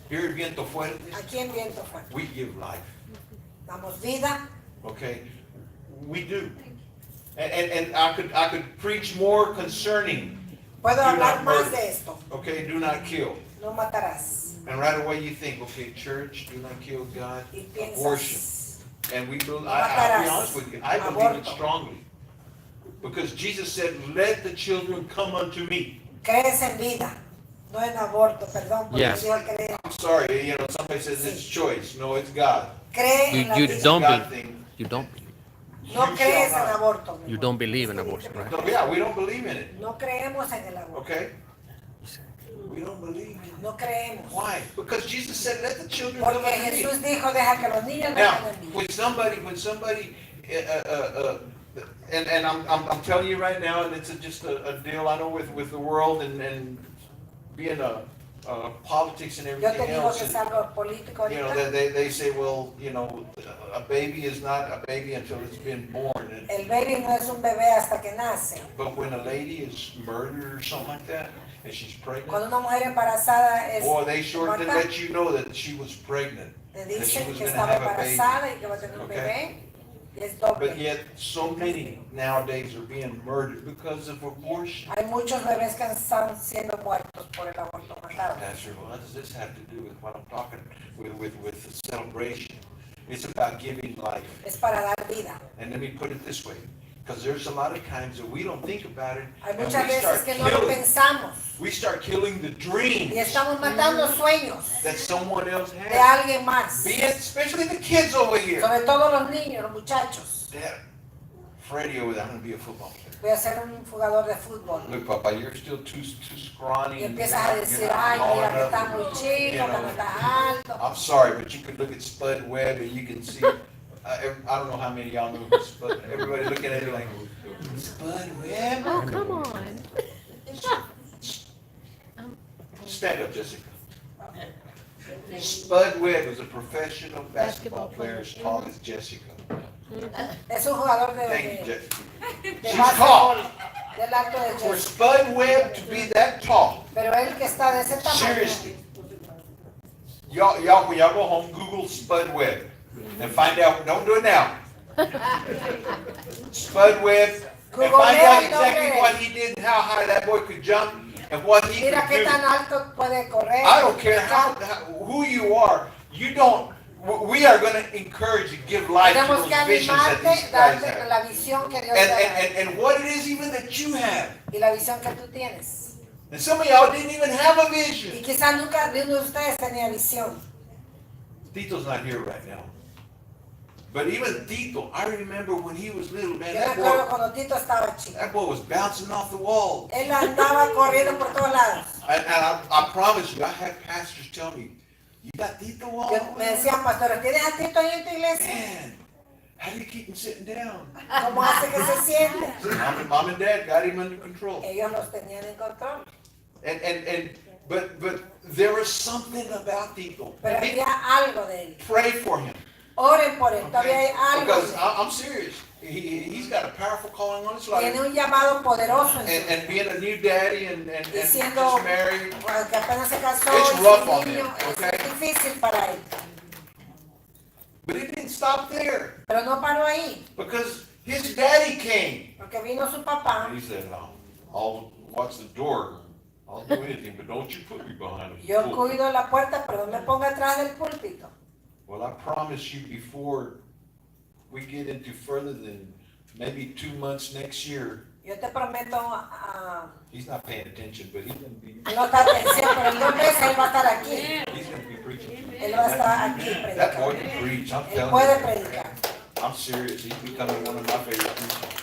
Here at Viento Fuerte,
Aquí en Viento Fuerte.
we give life.
Damos vida.
Okay, we do. And I could preach more concerning.
Puedo
Do
hablar
not
más
murder.
de esto.
Okay, do not kill.
No matarás.
And right away you think, okay, church, do not kill God,
Y
abortion.
piensas.
And we believe,
No
I'll be
matarás.
honest with you, I believe it
Aborto.
strongly. Because Jesus said, let the children come unto me.
Crees en vida, no en aborto, perdón, porque
Yes.
dijo creer.
I'm sorry, you know, somebody says it's choice. No, it's God.
Cree en la
You
vida.
don't
God
believe.
thing.
You don't.
No
You
crees
shall
en
not.
aborto. mi
You
amor.
don't believe in abortion, right?
No, yeah, we don't believe in it.
No creemos en el aborto.
Okay? We don't believe in it.
No creemos.
Why? Because Jesus said, let the children come
Porque
unto me.
Jesús dijo, deja que los niños
Now,
vengan a mí.
when somebody, and I'm telling you right now, and it's just a deal I know with the world and being a politics and
Yo te
everything
digo
else.
que es
And,
algo político
you know,
ahorita.
they say, well, you know, a baby is not a baby until it's been born. And,
El baby no es un bebé hasta que nace.
but when a lady is murdered or something like that, and she's pregnant,
Cuando una mujer embarazada es
boy, they sure did
muerta,
let you know that she was pregnant.
te
That she
dicen
was
que
gonna
estaba
have a baby.
embarazada y que va a tener un
Okay.
bebé. es
But
doble.
yet, so many nowadays are being murdered because of abortion.
Hay muchos bebés que están siendo muertos por el aborto matado.
Pastor, what does this have to do with what I'm talking with the celebration? It's about giving life.
Es para dar vida.
And let me put it this way, because there's a lot of times that we don't think about it,
Hay
and
muchas
we
veces
start
que no lo
killing.
pensamos
We start killing the dreams
y estamos matando sueños
that someone else
de
has.
alguien más.
Be it, especially the kids over here.
Sobre todo los niños, los muchachos.
Dad, Freddie over there, I'm going to be a football player.
Voy a ser un jugador de fútbol.
Look, Papa, you're still too scrawny.
Y
and
empiezas a
you're
decir,
not
ay,
tall
mira que
enough."
está muy chico, que no está alto.
I'm sorry, but you could look at Spud Webb and you can see, I don't know how many of y'all know who Spud, everybody looking at it like, Spud Webb?
Oh, come on.
Stand up, Jessica. Spud Webb is a professional basketball player as tall as Jessica.
Es un jugador
Thank you,
de
Jessica.
básquetbol,
She's tall.
del alto de
For
Jesse.
Spud Webb to be that tall,
Pero él que está de ese tamaño,
seriously. Y'all, when y'all go home, Google Spud Webb and find out, don't do it now. Spud Webb, and
Google
find out
it,
exactly
okay.
what he did and how high that boy could jump and what he
mira
could
qué tan
do.
alto puede correr.
I don't care who you are, you don't, we are gonna encourage and give life to
Tenemos
those
que
visions that
animarte,
these guys
darte
have.
la visión que Dios te da
And what it is even that you have.
y la visión que tú tienes.
And some of y'all didn't even have a
Y
vision.
quizás nunca ni uno de ustedes tenía visión.
Tito's not here right now. But even Tito, I remember when he was little, man,
Yo me
that
acuerdo
boy,
cuando Tito estaba chico.
that boy was bouncing off the wall.
Él andaba corriendo por todos lados.
And I promise you, I had pastors tell me, you got Tito on?
Me decían, pastor, ¿tienes a Tito ahí en tu iglesia?
Man, how do you keep him sitting down?
¿Cómo hace que se siente?
Mom and Dad got him under control.
Ellos los tenían en control.
But there was something about Tito.
Pero había algo de él.
Pray for him.
Oren por él. Todavía hay algo
Because
de él.
I'm serious. He's got a powerful calling on his life.
Tiene un llamado poderoso en su vida.
And being a new daddy and
Y siendo,
just married,
bueno, que apenas se casó,
It's
y
rough
su
on
niño,
him, okay?
es difícil para él.
but it didn't stop there
Pero no paró ahí,
because his daddy came.
porque vino su papá.
And he said, I'll watch the door. I'll do anything, but don't you put me behind a
Yo
pulpit."
cuido la puerta, pero no me ponga atrás del púlpito.
Well, I promise you before we get into further than maybe 2 months next year,
Yo te prometo,
he's not paying attention, but he's going to be,
no está atención, pero en 2 meses él va a estar aquí.
he's going to be preaching.
Él va a estar aquí
That boy
predicando.
can preach, I'm
Él
telling
puede
you.
predicar.
I'm serious, he's becoming one of my favorite preachers.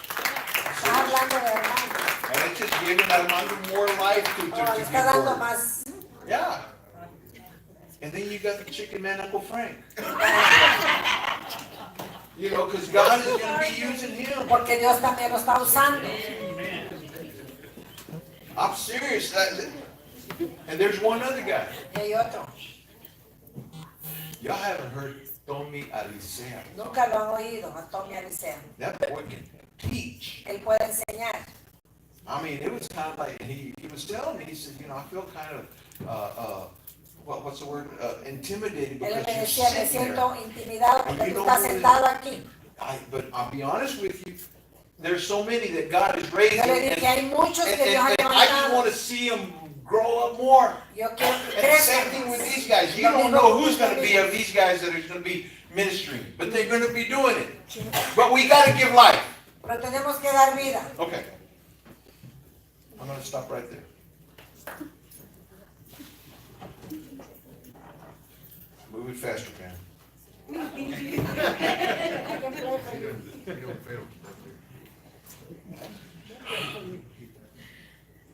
Estás hablando de hermano.
And it's just giving Armando more life to
Oh, le
be
está dando
born.
más.
Yeah. And then you got the chicken man, Uncle Frank. You know, because God is going to be using him.
Porque Dios también lo está usando.
I'm serious. And there's one other guy.
Y hay otro.
Y'all haven't heard Tommy Alicea.
Nunca lo han oído, a Tommy Alicea.
That boy can teach.
Él puede enseñar.
I mean, it was kind of like, he was telling me, he said, I feel kind of, what's the word? Intimidated
Él
because
me
you're
decía, me
sitting
siento
there.
intimidado
And
porque
you
tú
know
estás
what?
sentado aquí.
But I'll be honest with you, there's so many that God is raising.
Yo le dije, hay muchos que Dios ha
And I just
levantado.
want to see them grow up more.
Yo quiero que
And the same
crezcan.
thing with these guys. You don't know who's going to be of these guys that are going to be ministering, but they're going to be doing it. But we got to give life.
Pero tenemos que dar vida.
Okay. I'm going to stop right there. Move it faster, Pam.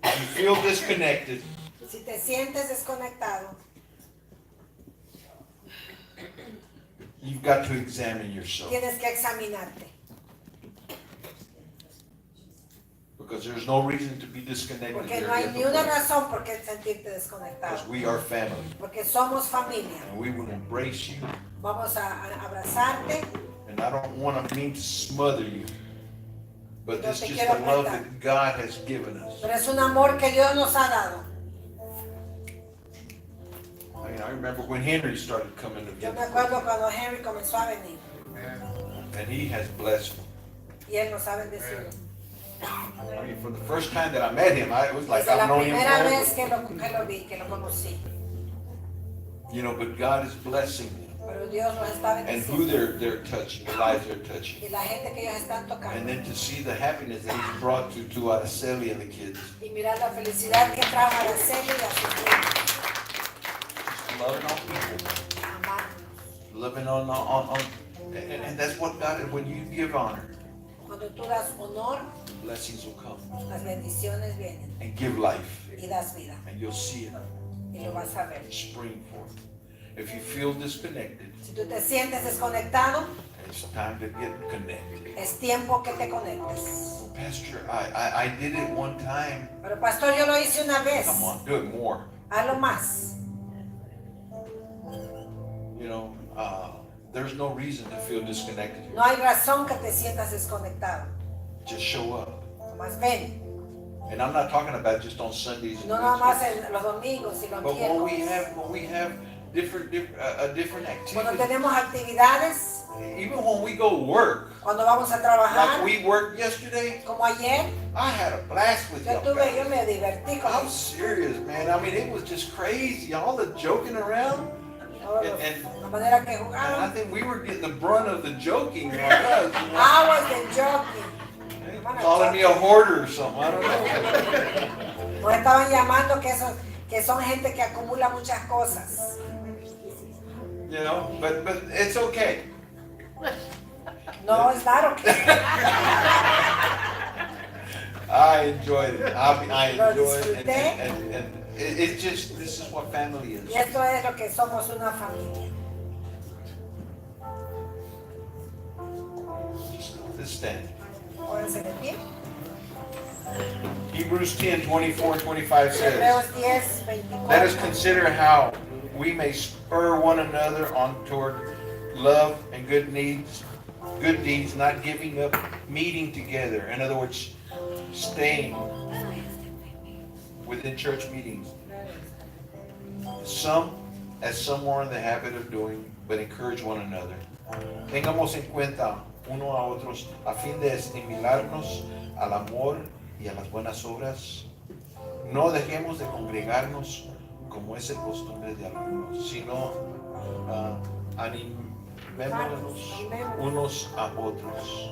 If you feel disconnected,
Si te sientes desconectado,
you've got to examine yourself.
tienes que examinarte.
Because there's no reason to be disconnected
Porque
here
no hay
at the
ni una
place.
razón por qué sentirte desconectado.
Because we are family.
Porque somos familia.
And we will embrace you.
Vamos a abrazarte.
And I don't want to mean to smother you. But
No
it's
te
just
quiero
the love
apretar.
that God has given us.
Pero es un amor que Dios nos ha dado.
I remember when Henry started coming to
Yo
visit.
me acuerdo cuando Henry comenzó a venir.
And he has blessed me.
Y Él nos ha bendecido.
I mean, from the first time that I met him, it was like
Desde la
I've known him
primera vez
forever.
que lo vi, que lo conocí.
You know, but God is blessing them.
Pero Dios nos está
And who
bendeciendo.
they're touching, the lives they're touching.
Y la gente que ellos están
And
tocando.
then to see the happiness that he's brought to Araceli and the kids.
Y mirar la felicidad que trajo a Araceli y a sus hijos.
Loving on people.
Amando.
Living and that's what God, when you give honor,
Cuando tú das honor,
blessings will come.
las bendiciones vienen.
And give life.
Y das vida.
And you'll see it
Y lo vas a ver.
spring forth. If you feel disconnected,
Si tú te sientes desconectado,
it's time to get connected.
es tiempo que te conectes.
Well, Pastor, I did it one time.
Pero pastor, yo lo hice una vez.
Come on, do it more.
Hazlo más.
You know, there's no reason to feel disconnected here.
No hay razón que te sientas desconectado.
Just show up.
Nomás ven.
And I'm not talking about just on Sundays. And
No nada más en los domingos y los
but when
viernes.
we have different
Cuando
activities,
tenemos actividades,
even when we go work,
cuando vamos a
like
trabajar,
we worked yesterday,
como ayer,
I had a blast with
yo
y'all guys.
me divertí con
I'm serious, man. I mean, it was just crazy. All the joking around.
la manera que
And I
jugaron.
think we were getting the brunt of the joking on us. You know?
I was the joking.
Calling me a hoarder or something. I don't know.
Nos estaban llamando que son gente que acumula muchas cosas.
You know, but it's okay.
No, es claro que
I enjoyed it. I
Lo
enjoyed it.
disfruté.
And it's just, this is what family is.
y esto es lo que somos, una familia.
Let's stand.
Pónganse de pie.
Hebrews 10:24-25 says,
Hebreos 10,
let us
24.
consider how we may spur one another on toward love and good deeds, not giving up meeting together. In other words, staying within church meetings. Some are in the habit of doing, but encourage one another. Tengamos en cuenta uno a otros a fin de estimularnos al amor y a las buenas obras. No dejemos de congregarnos como es el costumbre de algunos, sino animémonos unos a otros.